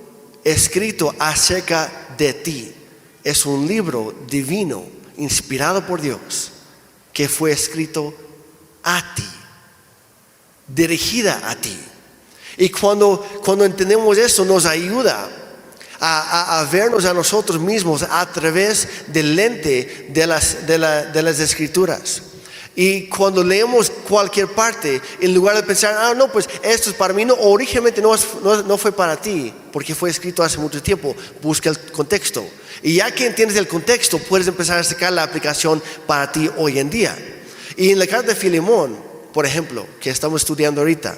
Speaker 1: escrito acerca de ti, es un libro divino, inspirado por Dios, que fue escrito a ti, dirigida a ti. Y cuando entendemos eso, nos ayuda a vernos a nosotros mismos a través del lente de las Escrituras. Y cuando leemos cualquier parte, en lugar de pensar, no, pues esto es para mí, no, originalmente no fue para ti, porque fue escrito hace mucho tiempo, busca el contexto. Y ya que entiendes el contexto, puedes empezar a sacar la aplicación para ti hoy en día. Y en la carta de Filemón, por ejemplo, que estamos estudiando ahorita,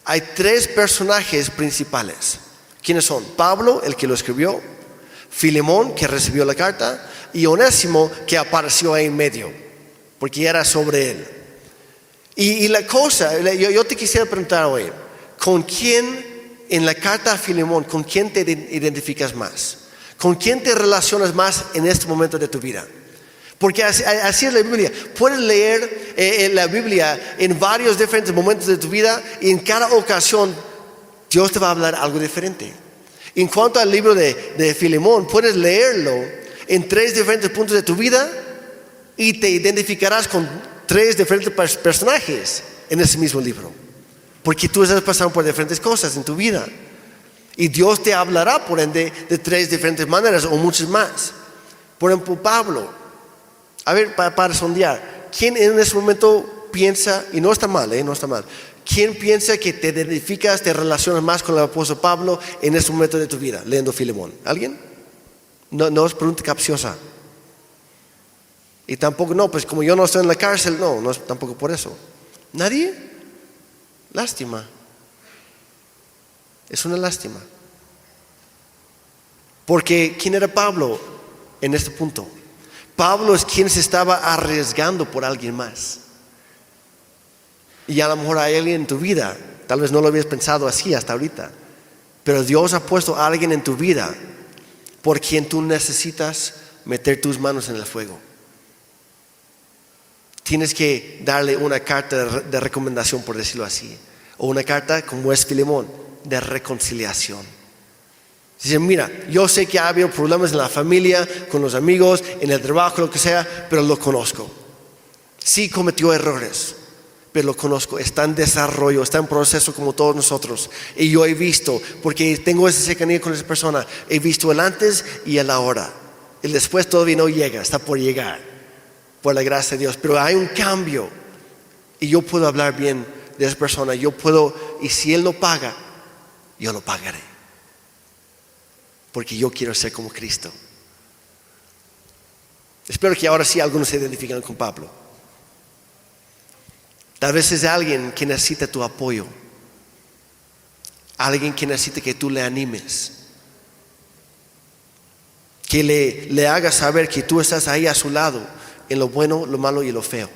Speaker 1: hay 3 personajes principales. ¿Quiénes son? Pablo, el que lo escribió, Filemón, que recibió la carta, y Onésimo, que apareció ahí en medio, porque era sobre él. Y la cosa, yo te quisiera preguntar hoy, ¿con quién en la carta a Filemón, con quién te identificas más? ¿Con quién te relacionas más en este momento de tu vida? Porque así es la Biblia. Puedes leer la Biblia en varios diferentes momentos de tu vida y en cada ocasión Dios te va a hablar algo diferente. En cuanto al libro de Filemón, puedes leerlo en 3 diferentes puntos de tu vida y te identificarás con 3 diferentes personajes en ese mismo libro. Porque tú estás pasando por diferentes cosas en tu vida. Y Dios te hablará, por ende, de 3 diferentes maneras o muchas más. Por ejemplo, Pablo. A ver, para sondear, ¿quién en ese momento piensa, y no está mal, no está mal, quién piensa que te identificas, te relacionas más con el apóstol Pablo en ese momento de tu vida, leyendo Filemón? ¿Alguien? No es pregunta capciosa. Y tampoco, no, pues como yo no estoy en la cárcel, no es tampoco por eso. ¿Nadie? Lástima. Es una lástima. Porque ¿quién era Pablo en este punto? Pablo es quien se estaba arriesgando por alguien más. Y a lo mejor hay alguien en tu vida, tal vez no lo habías pensado así hasta ahorita, pero Dios ha puesto a alguien en tu vida por quien tú necesitas meter tus manos en el fuego. Tienes que darle una carta de recomendación, por decirlo así, o una carta como es Filemón, de reconciliación. Dice, mira, yo sé que ha habido problemas en la familia, con los amigos, en el trabajo, lo que sea, pero lo conozco. Sí cometió errores, pero lo conozco. Está en desarrollo, está en proceso como todos nosotros. Y yo he visto, porque tengo esa cercanía con esa persona, he visto el antes y el ahora. El después todavía no llega, está por llegar, por la gracia de Dios. Pero hay un cambio y yo puedo hablar bien de esa persona. Yo puedo, y si Él lo paga, yo lo pagaré. Porque yo quiero ser como Cristo. Espero que ahora sí algunos se identifiquen con Pablo. Tal vez es alguien que necesita tu apoyo. Alguien que necesita que tú le animes. Que le hagas saber que tú estás ahí a su lado en lo bueno, lo malo y lo feo.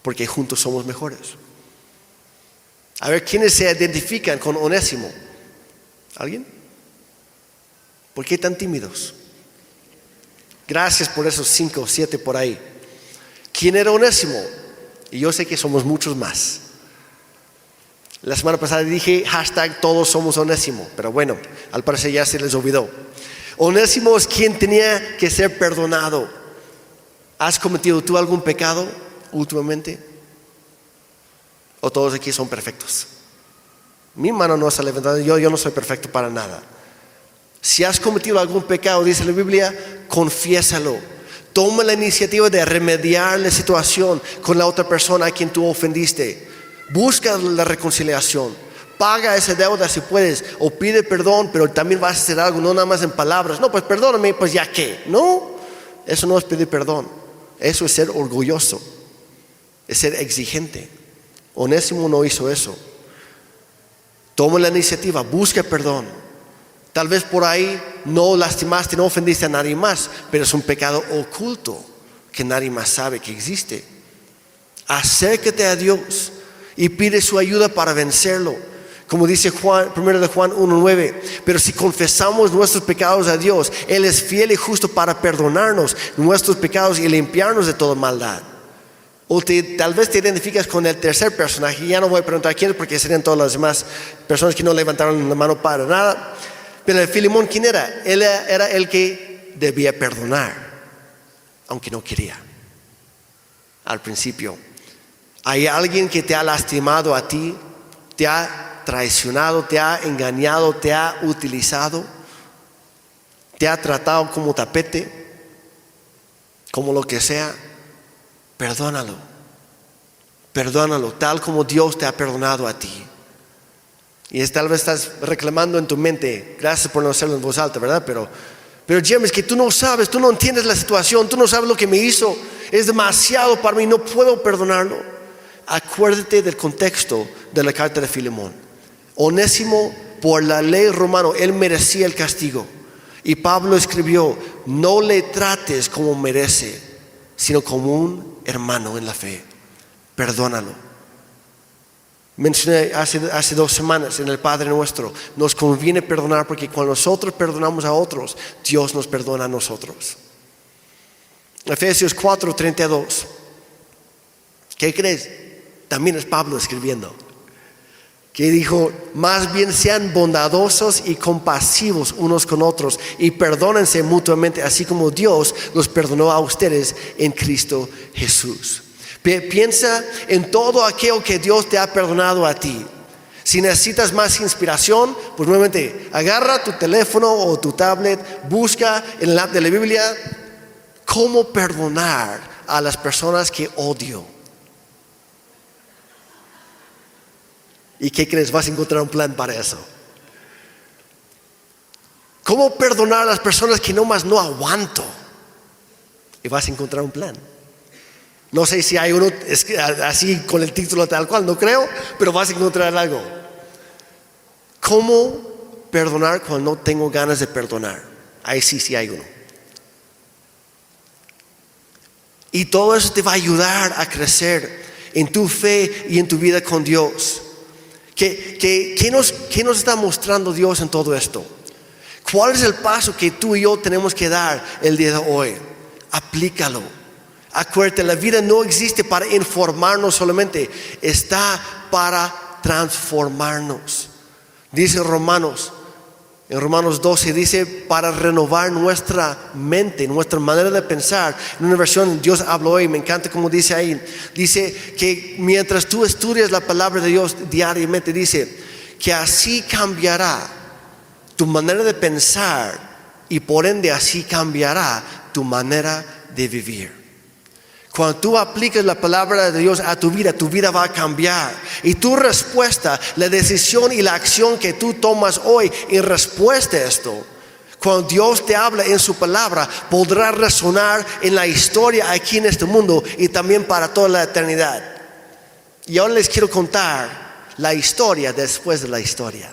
Speaker 1: Porque juntos somos mejores. A ver, ¿quiénes se identifican con Onésimo? ¿Alguien? ¿Por qué tan tímidos? Gracias por esos 5 o 7 por ahí. ¿Quién era Onésimo? Y yo sé que somos muchos más. La semana pasada dije #todos somos Onésimo, pero bueno, al parecer ya se les olvidó. Onésimo es quien tenía que ser perdonado. ¿Has cometido tú algún pecado últimamente? ¿O todos aquí son perfectos? Mi mano no se ha levantado, yo no soy perfecto para nada. Si has cometido algún pecado, dice la Biblia, confiésalo. Toma la iniciativa de remediar la situación con la otra persona a quien tú ofendiste. Busca la reconciliación. Paga esa deuda si puedes, o pide perdón, pero también vas a hacer algo, no nada más en palabras. No, pues perdóname, pues ya qué. No, eso no es pedir perdón. Eso es ser orgulloso, es ser exigente. Onésimo no hizo eso. Toma la iniciativa, busca perdón. Tal vez por ahí no lastimaste, no ofendiste a nadie más, pero es un pecado oculto que nadie más sabe que existe. Acércate a Dios y pide su ayuda para vencerlo. Como dice Juan, 1 de Juan 1:9, pero si confesamos nuestros pecados a Dios, Él es fiel y justo para perdonarnos nuestros pecados y limpiarnos de toda maldad. O tal vez te identificas con el tercer personaje, y ya no voy a preguntar quién es porque serían todas las demás personas que no levantaron la mano para nada. Pero el Filemón, ¿quién era? Él era el que debía perdonar, aunque no quería. Al principio, hay alguien que te ha lastimado a ti, te ha traicionado, te ha engañado, te ha utilizado, te ha tratado como tapete, como lo que sea. Perdónalo, tal como Dios te ha perdonado a ti. Y tal vez estás reclamando en tu mente, gracias por no hacerlo en voz alta, ¿verdad? Pero James, que tú no sabes, tú no entiendes la situación, tú no sabes lo que me hizo, es demasiado para mí, no puedo perdonarlo. Acuérdate del contexto de la carta de Filemón. Onésimo, por la ley romana, él merecía el castigo. Y Pablo escribió, no le trates como merece, sino como un hermano en la fe. Perdónalo. Mencioné hace 2 semanas en el Padre Nuestro, nos conviene perdonar porque cuando nosotros perdonamos a otros, Dios nos perdona a nosotros. Efesios 4:32. ¿Qué crees? También es Pablo escribiendo. Que dijo, más bien sean bondadosos y compasivos unos con otros y perdónense mutuamente, así como Dios los perdonó a ustedes en Cristo Jesús. Piensa en todo aquello que Dios te ha perdonado a ti. Si necesitas más inspiración, pues nuevamente agarra tu teléfono o tu tablet, busca en el app de la Biblia cómo perdonar a las personas que odio. ¿Y qué crees? Vas a encontrar un plan para eso. ¿Cómo perdonar a las personas que nomás no aguanto? Y vas a encontrar un plan. No sé si hay uno así con el título tal cual, no creo, pero vas a encontrar algo. ¿Cómo perdonar cuando no tengo ganas de perdonar? Ahí sí hay uno. Y todo eso te va a ayudar a crecer en tu fe y en tu vida con Dios. ¿Qué nos está mostrando Dios en todo esto? ¿Cuál es el paso que tú y yo tenemos que dar el día de hoy? Aplícalo. Acuérdate, la vida no existe para informarnos solamente, está para transformarnos. Dice en Romanos 12 dice, para renovar nuestra mente, nuestra manera de pensar. En una versión Dios habló hoy, me encanta como dice ahí. Dice que mientras tú estudias la palabra de Dios diariamente, dice que así cambiará tu manera de pensar y por ende así cambiará tu manera de vivir. Cuando tú aplicas la palabra de Dios a tu vida va a cambiar. Y tu respuesta, la decisión y la acción que tú tomas hoy en respuesta a esto, cuando Dios te habla en su palabra, podrá resonar en la historia aquí en este mundo y también para toda la eternidad. Y ahora les quiero contar la historia después de la historia.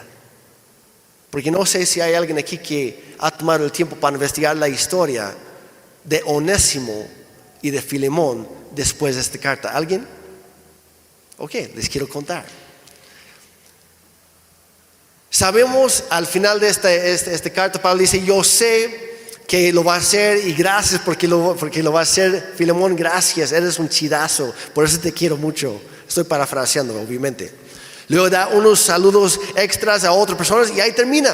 Speaker 1: Porque no sé si hay alguien aquí que ha tomado el tiempo para investigar la historia de Onésimo y de Filemón después de esta carta. ¿Alguien? Ok, les quiero contar. Sabemos al final de esta carta, Pablo dice, yo sé que lo va a hacer y gracias porque lo va a hacer. Filemón, gracias, eres un chidazo, por eso te quiero mucho. Estoy parafraseando, obviamente. Luego da unos saludos extras a otras personas y ahí termina.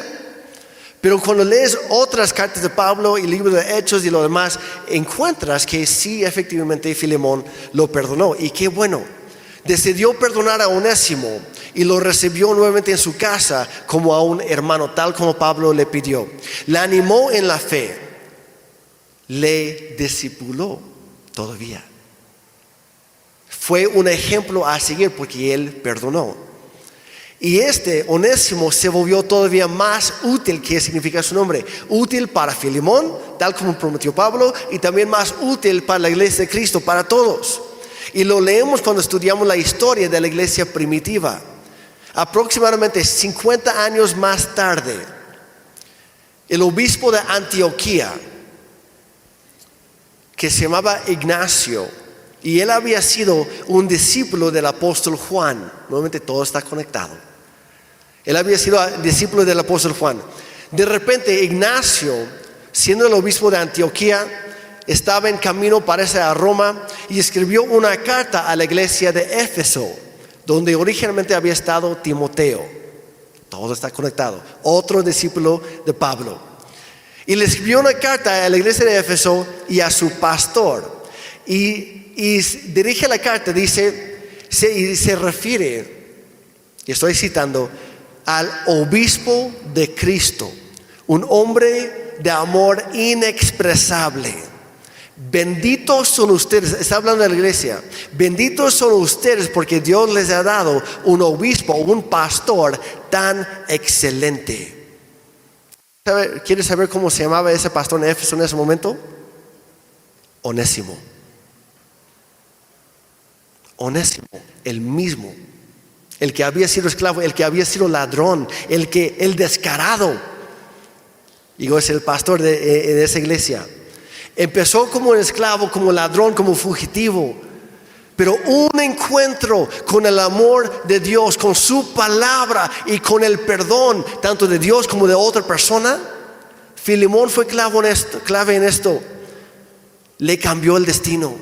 Speaker 1: Pero cuando lees otras cartas de Pablo y el libro de Hechos y lo demás, encuentras que sí, efectivamente, Filemón lo perdonó. Y qué bueno, decidió perdonar a Onésimo y lo recibió nuevamente en su casa como a un hermano, tal como Pablo le pidió. Le animó en la fe, le discipuló todavía. Fue un ejemplo a seguir porque él perdonó. Y Onésimo se volvió todavía más útil. ¿Qué significa su nombre? Útil para Filemón, tal como prometió Pablo, y también más útil para la iglesia de Cristo, para todos. Y lo leemos cuando estudiamos la historia de la iglesia primitiva. Aproximadamente 50 años más tarde, el obispo de Antioquía, que se llamaba Ignacio, Y él había sido un discípulo del apóstol Juan. Nuevamente todo está conectado. Él había sido discípulo del apóstol Juan. De repente Ignacio, siendo el obispo de Antioquía, estaba en camino, parece, a Roma, y escribió una carta a la iglesia de Éfeso, donde originalmente había estado Timoteo. Todo está conectado. Otro discípulo de Pablo. Y le escribió una carta a la iglesia de Éfeso y a su pastor. Y dirige la carta, se refiere, y estoy citando, al obispo de Cristo, un hombre de amor inexpresable. Benditos son ustedes, está hablando de la iglesia, benditos son ustedes porque Dios les ha dado un obispo, un pastor tan excelente. ¿Quieres saber cómo se llamaba ese pastor en Éfeso en ese momento? Onésimo. Onésimo, el mismo, el que había sido esclavo, el que había sido ladrón, el descarado. Digo, es el pastor de esa iglesia. Empezó como un esclavo, como ladrón, como fugitivo. Pero un encuentro con el amor de Dios, con su palabra y con el perdón, tanto de Dios como de otra persona. Filemón fue clave en esto. Le cambió el destino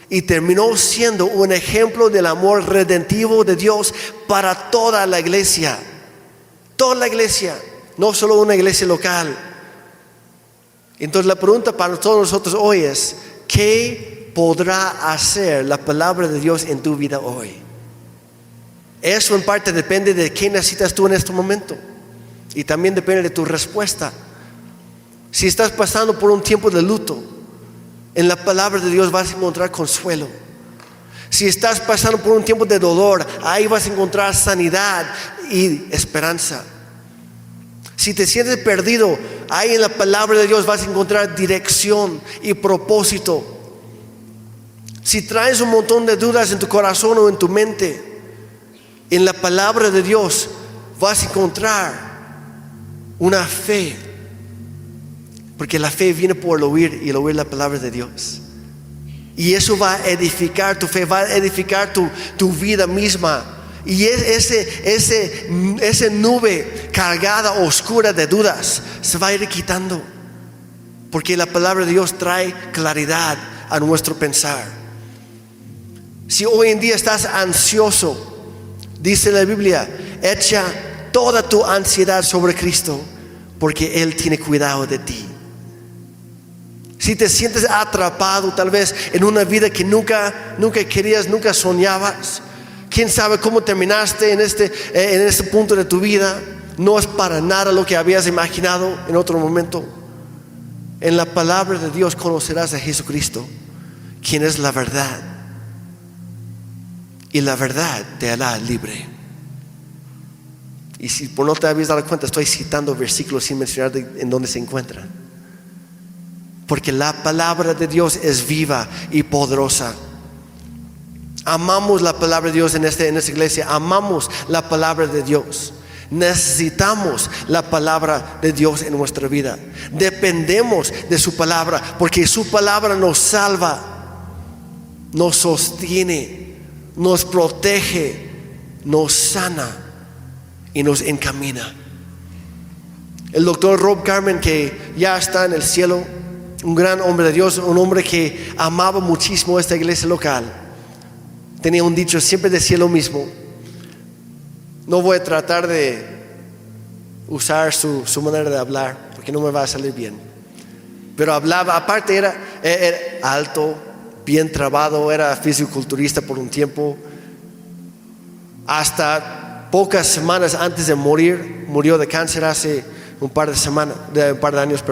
Speaker 1: y terminó siendo un ejemplo del amor redentivo de Dios para toda la iglesia. Toda la iglesia, no solo una iglesia local. Entonces la pregunta para todos nosotros hoy es: ¿qué podrá hacer la palabra de Dios en tu vida hoy? Eso en parte depende de qué necesitas tú en este momento, y también depende de tu respuesta. Si estás pasando por un tiempo de luto, en la palabra de Dios vas a encontrar consuelo. Si estás pasando por un tiempo de dolor, ahí vas a encontrar sanidad y esperanza. Si te sientes perdido, ahí en la palabra de Dios vas a encontrar dirección y propósito. Si traes un montón de dudas en tu corazón o en tu mente, en la palabra de Dios vas a encontrar una fe. Porque la fe viene por el oír, y el oír la palabra de Dios. Y eso va a edificar tu fe, va a edificar tu vida misma. Y esa nube cargada, oscura de dudas, se va a ir quitando. Porque la palabra de Dios trae claridad a nuestro pensar. Si hoy en día estás ansioso, dice la Biblia, echa toda tu ansiedad sobre Cristo, porque Él tiene cuidado de ti. Si te sientes atrapado tal vez en una vida que nunca querías, nunca soñabas, quién sabe cómo terminaste en este punto de tu vida, no es para nada lo que habías imaginado en otro momento. En la palabra de Dios conocerás a Jesucristo, quien es la verdad, y la verdad te hará libre. Y si por no te habías dado cuenta, estoy citando versículos sin mencionar en dónde se encuentran. Porque la palabra de Dios es viva y poderosa. Amamos la palabra de Dios en esta iglesia. Amamos la palabra de Dios. Necesitamos la palabra de Dios en nuestra vida. Dependemos de su palabra, porque su palabra nos salva, nos sostiene, nos protege, nos sana y nos encamina. El doctor Rob Carmen, que ya está en el cielo, un gran hombre de Dios, un hombre que amaba muchísimo esta iglesia local, tenía un dicho, siempre decía lo mismo. No voy a tratar de usar su manera de hablar, porque no me va a salir bien. Pero hablaba, aparte era alto, bien trabado, era fisiculturista por un tiempo. Hasta pocas semanas antes de morir, murió de cáncer hace un par de años.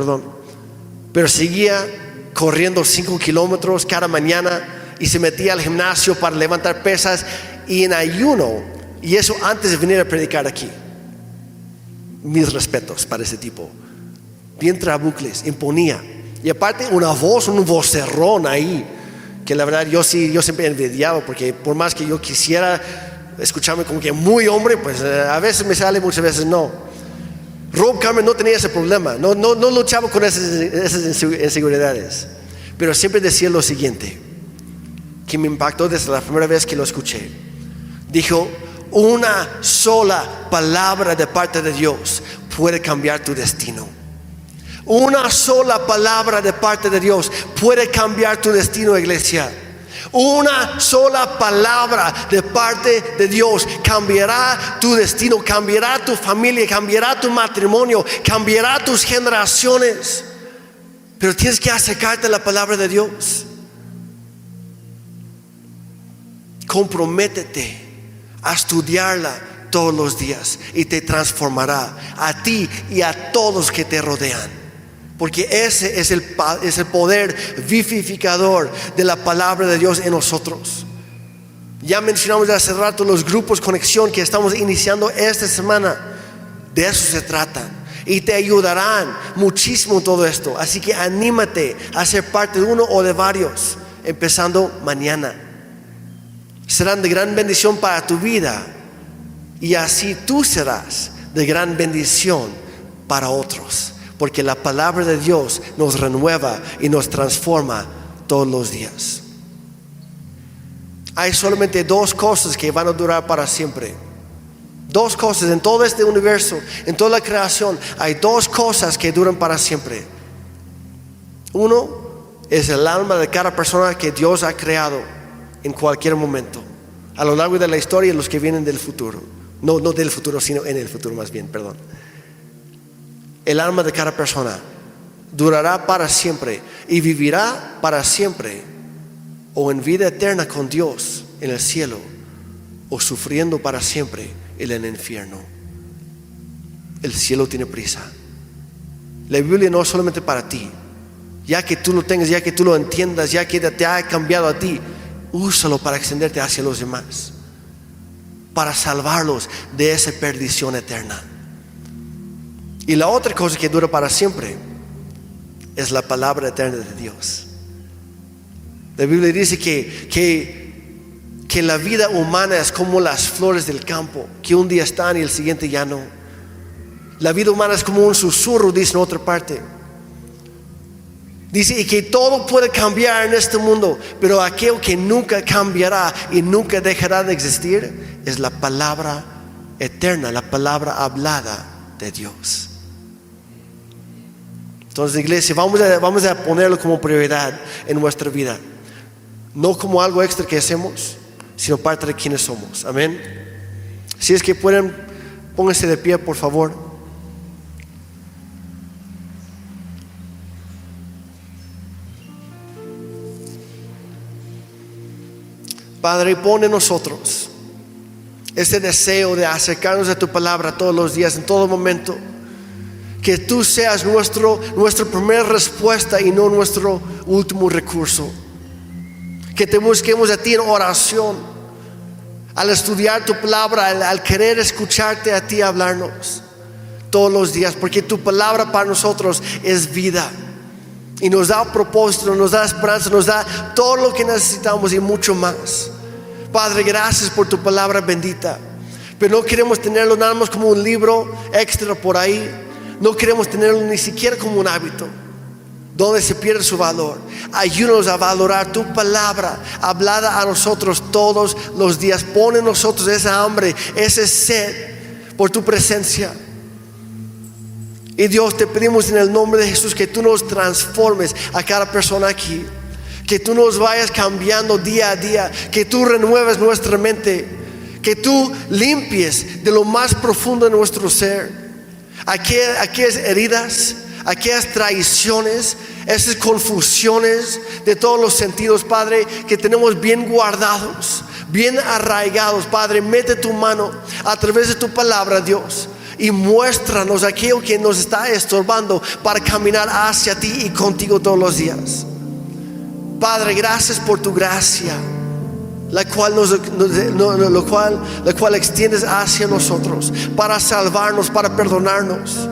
Speaker 1: Pero seguía corriendo 5 kilómetros cada mañana y se metía al gimnasio para levantar pesas y en ayuno. Y eso antes de venir a predicar aquí. Mis respetos para ese tipo. Bien trabucles, imponía. Y aparte un vocerrón ahí, que la verdad yo siempre envidiaba, porque por más que yo quisiera escucharme como que muy hombre, pues a veces me sale, muchas veces no. Rob Carmen no tenía ese problema, no luchaba con esas inseguridades, pero siempre decía lo siguiente: que me impactó desde la primera vez que lo escuché. Dijo, una sola palabra de parte de Dios puede cambiar tu destino. Una sola palabra de parte de Dios puede cambiar tu destino, iglesia. Una sola palabra de parte de Dios cambiará tu destino, cambiará tu familia, cambiará tu matrimonio, cambiará tus generaciones. Pero tienes que acercarte a la palabra de Dios. Comprométete a estudiarla todos los días y te transformará a ti y a todos que te rodean. Porque ese es el poder vivificador de la palabra de Dios en nosotros. Ya mencionamos hace rato los grupos conexión que estamos iniciando esta semana. De eso se trata. Y te ayudarán muchísimo todo esto. Así que anímate a ser parte de uno o de varios, empezando mañana. Serán de gran bendición para tu vida. Y así tú serás de gran bendición para otros. Porque la palabra de Dios nos renueva y nos transforma todos los días. Hay solamente dos cosas que van a durar para siempre. Dos cosas en todo este universo, en toda la creación. Hay dos cosas que duran para siempre. Uno es el alma de cada persona que Dios ha creado en cualquier momento, a lo largo de la historia y los que vienen del futuro. No del futuro, sino en el futuro más bien, perdón. El alma de cada persona durará para siempre y vivirá para siempre, o en vida eterna con Dios en el cielo, o sufriendo para siempre en el infierno. El cielo tiene prisa. La Biblia no es solamente para ti. Ya que tú lo tengas, ya que tú lo entiendas, ya que te ha cambiado a ti, úsalo para extenderte hacia los demás, para salvarlos de esa perdición eterna. Y la otra cosa que dura para siempre es la palabra eterna de Dios. La Biblia dice que la vida humana es como las flores del campo, que un día están y el siguiente ya no. La vida humana es como un susurro, dice en otra parte. Dice, y que todo puede cambiar en este mundo, pero aquello que nunca cambiará y nunca dejará de existir es la palabra eterna, la palabra hablada de Dios. Entonces, iglesia, vamos a ponerlo como prioridad en nuestra vida. No como algo extra que hacemos, sino parte de quienes somos. Amén. Si es que pueden, pónganse de pie, por favor. Padre, pon en nosotros ese deseo de acercarnos a tu palabra todos los días, en todo momento. Que tú seas nuestra primera respuesta y no nuestro último recurso. Que te busquemos a ti en oración, al estudiar tu palabra, al querer escucharte a ti hablarnos todos los días, porque tu palabra para nosotros es vida y nos da propósito, nos da esperanza, nos da todo lo que necesitamos y mucho más. Padre, gracias por tu palabra bendita, pero no queremos tenerlo nada más como un libro extra por ahí. No queremos tenerlo ni siquiera como un hábito donde se pierde su valor. Ayúdanos a valorar tu palabra hablada a nosotros todos los días. Pon en nosotros esa hambre, ese sed por tu presencia. Y Dios, te pedimos en el nombre de Jesús que tú nos transformes a cada persona aquí, que tú nos vayas cambiando día a día, que tú renueves nuestra mente, que tú limpies de lo más profundo de nuestro ser aquellas heridas, aquellas traiciones, esas confusiones de todos los sentidos, Padre, que tenemos bien guardados, bien arraigados. Padre, mete tu mano a través de tu palabra, Dios, y muéstranos aquello que nos está estorbando para caminar hacia ti y contigo todos los días. Padre, gracias por tu gracia, la cual extiendes hacia nosotros para salvarnos, para perdonarnos.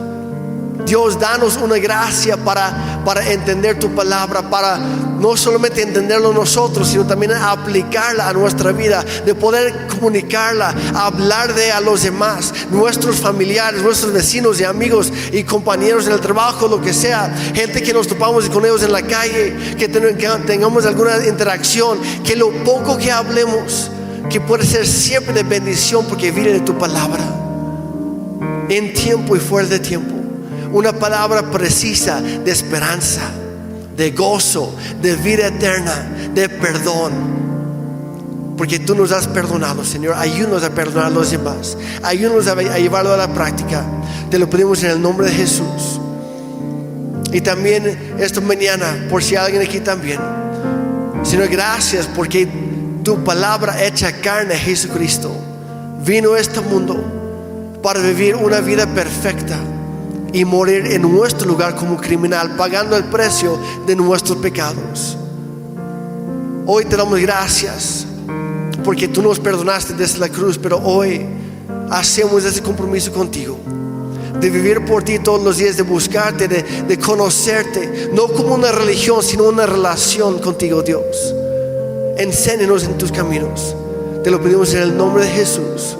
Speaker 1: Dios, Dios, danos una gracia para entender tu palabra, para no solamente entenderlo nosotros, sino también aplicarla a nuestra vida, de poder comunicarla, hablar de a los demás, nuestros familiares, nuestros vecinos y amigos y compañeros en el trabajo, lo que sea, gente que nos topamos con ellos en la calle, que tengamos alguna interacción, que lo poco que hablemos, que puede ser siempre de bendición, porque viene de tu palabra, en tiempo y fuera de tiempo. Una palabra precisa de esperanza, de gozo, de vida eterna, de perdón, porque tú nos has perdonado, Señor. Ayúdanos a perdonar a los demás, ayúdanos a llevarlo a la práctica. Te lo pedimos en el nombre de Jesús. Y también esta mañana, por si alguien aquí también, Señor, gracias porque tu palabra hecha carne, Jesucristo, vino a este mundo para vivir una vida perfecta y morir en nuestro lugar como criminal, pagando el precio de nuestros pecados. Hoy te damos gracias porque tú nos perdonaste desde la cruz, pero hoy hacemos ese compromiso contigo, de vivir por ti todos los días, de buscarte, de conocerte, no como una religión, sino una relación contigo, Dios. Enséñanos en tus caminos. Te lo pedimos en el nombre de Jesús.